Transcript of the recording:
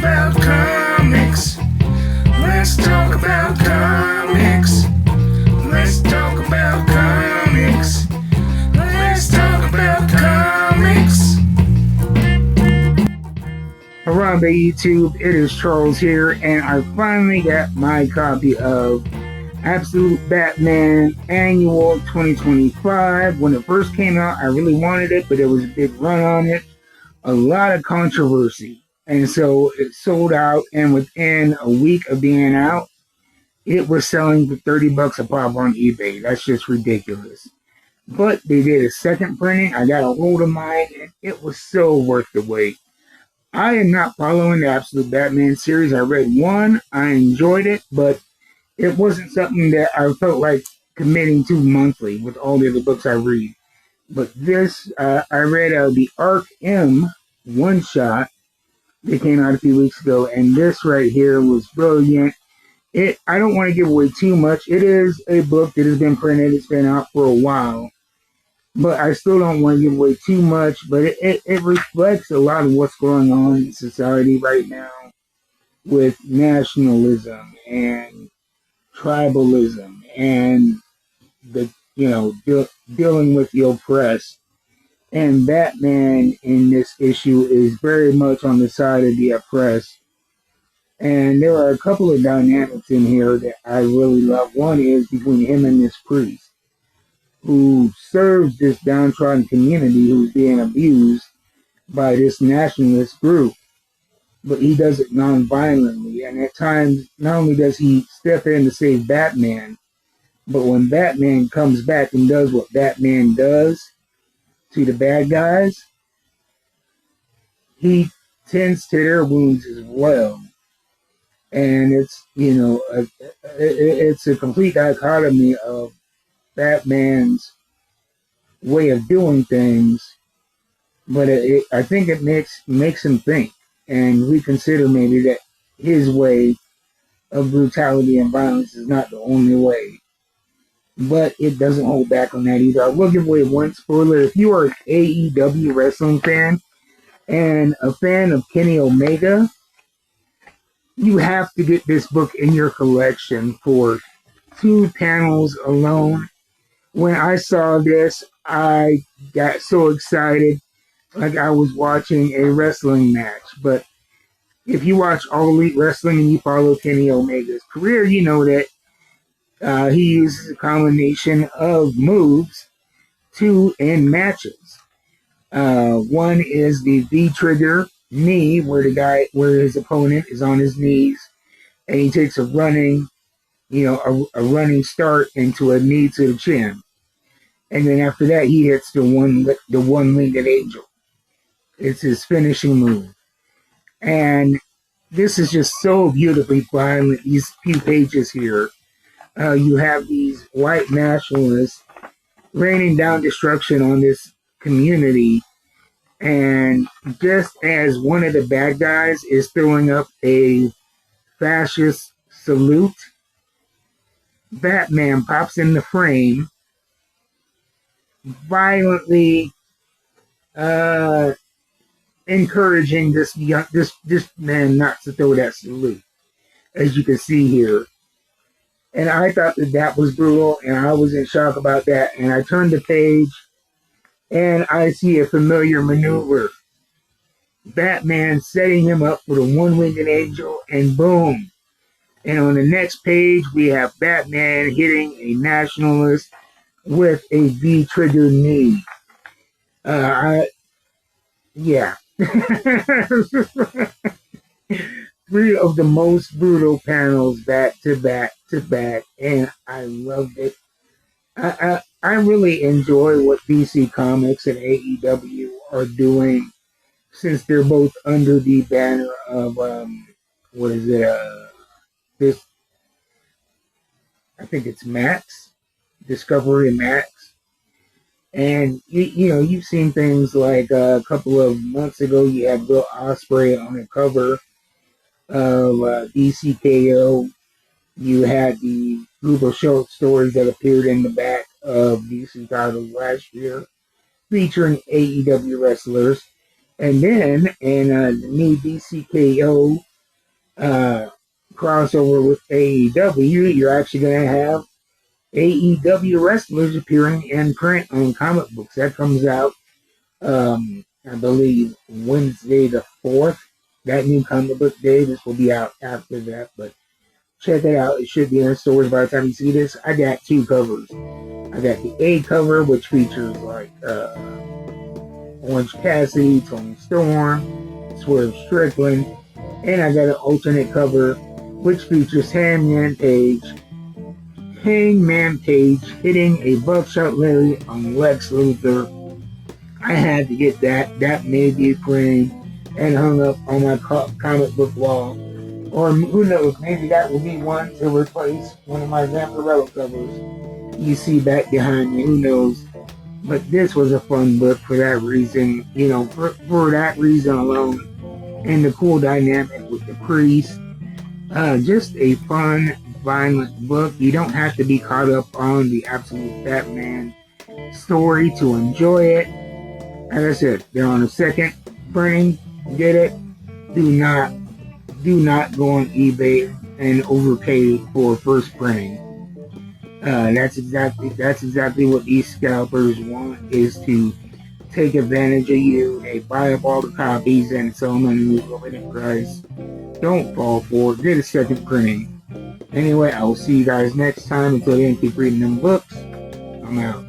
about comics. Let's talk about comics. Let's talk about comics. Let's talk about comics. Harambe YouTube, it is Charles here, and I finally got my copy of Absolute Batman Annual 2025. When it first came out, I really wanted it, but there was a big run on it. A lot of controversy. And so it sold out, and within a week of being out, it was selling for $30 a pop on eBay. That's just ridiculous. But they did a second printing. I got a hold of mine, and it was so worth the wait. I am not following the Absolute Batman series. I read one, I enjoyed it, but it wasn't something that I felt like committing to monthly with all the other books I read. But this, I read the Arc M one-shot that came out a few weeks ago, and this right here was brilliant. I don't want to give away too much. It is a book that has been printed. It's been out for a while. But I still don't want to give away too much. But it reflects a lot of what's going on in society right now with nationalism and tribalism and the dealing with the oppressed. And Batman in this issue is very much on the side of the oppressed. And there are a couple of dynamics in here that I really love. One is between him and this priest who serves this downtrodden community who's being abused by this nationalist group. But he does it non-violently. And at times, not only does he step in to save Batman, but when Batman comes back and does what Batman does to the bad guys, he tends to their wounds as well. And it's, it's a complete dichotomy of Batman's way of doing things, but I think it makes him think and reconsider maybe that his way of brutality and violence is not the only way. But it doesn't hold back on that either. I will give away one spoiler. If you are an AEW wrestling fan and a fan of Kenny Omega, you have to get this book in your collection for 2 panels alone. When I saw this, I got so excited, like I was watching a wrestling match. But if you watch All Elite Wrestling and you follow Kenny Omega's career, you know that he uses a combination of moves to end matches. One is the V-trigger knee, where his opponent is on his knees, and he takes a running start into a knee to the chin, and then after that he hits the one-winged angel. It's his finishing move, and this is just so beautifully violent. These few pages here. You have these white nationalists raining down destruction on this community, and just as one of the bad guys is throwing up a fascist salute, Batman pops in the frame, violently encouraging this man not to throw that salute, as you can see here. And I thought that was brutal, and I was in shock about that. And I turned the page, and I see a familiar maneuver. Batman setting him up for the one-winged angel, and boom. And on the next page, we have Batman hitting a nationalist with a V-trigger knee. Yeah. 3 of the most brutal panels back to back to back, and I loved it. I really enjoy what DC Comics and AEW are doing, since they're both under the banner of this, I think it's Max, Discovery Max. And you've seen things like a couple of months ago, you had Will Ospreay on the cover of DCKO. You had the group of short stories that appeared in the back of DC titles last year, featuring AEW wrestlers. And then in the new DCKO crossover with AEW, you're actually going to have AEW wrestlers appearing in print on comic books. That comes out, I believe, Wednesday the 4th. That new comic book day. This will be out after that, but check it out. It should be in stores by the time you see this. I got two covers. I got the A cover, which features like Orange Cassidy, Tony Storm, Swerve Strickland, and I got an alternate cover, which features Hangman Page hitting a buckshot lariat on Lex Luthor. I had to get that. That may be framed and hung up on my comic book wall. Or who knows, maybe that will be one to replace one of my Vampirella covers you see back behind me. Who knows? But this was a fun book for that reason. You know, for that reason alone. And the cool dynamic with the priest. Just a fun, violent book. You don't have to be caught up on the Absolute Batman story to enjoy it. As I said, they're on the second printing. Get it? Do not go on eBay and overpay for first printing. That's exactly what these scalpers want, is to take advantage of you. They buy up all the copies and sell them at an exorbitant price. Don't fall for it. Get a second printing. Anyway, I will see you guys next time. Until then, keep reading them books. I'm out.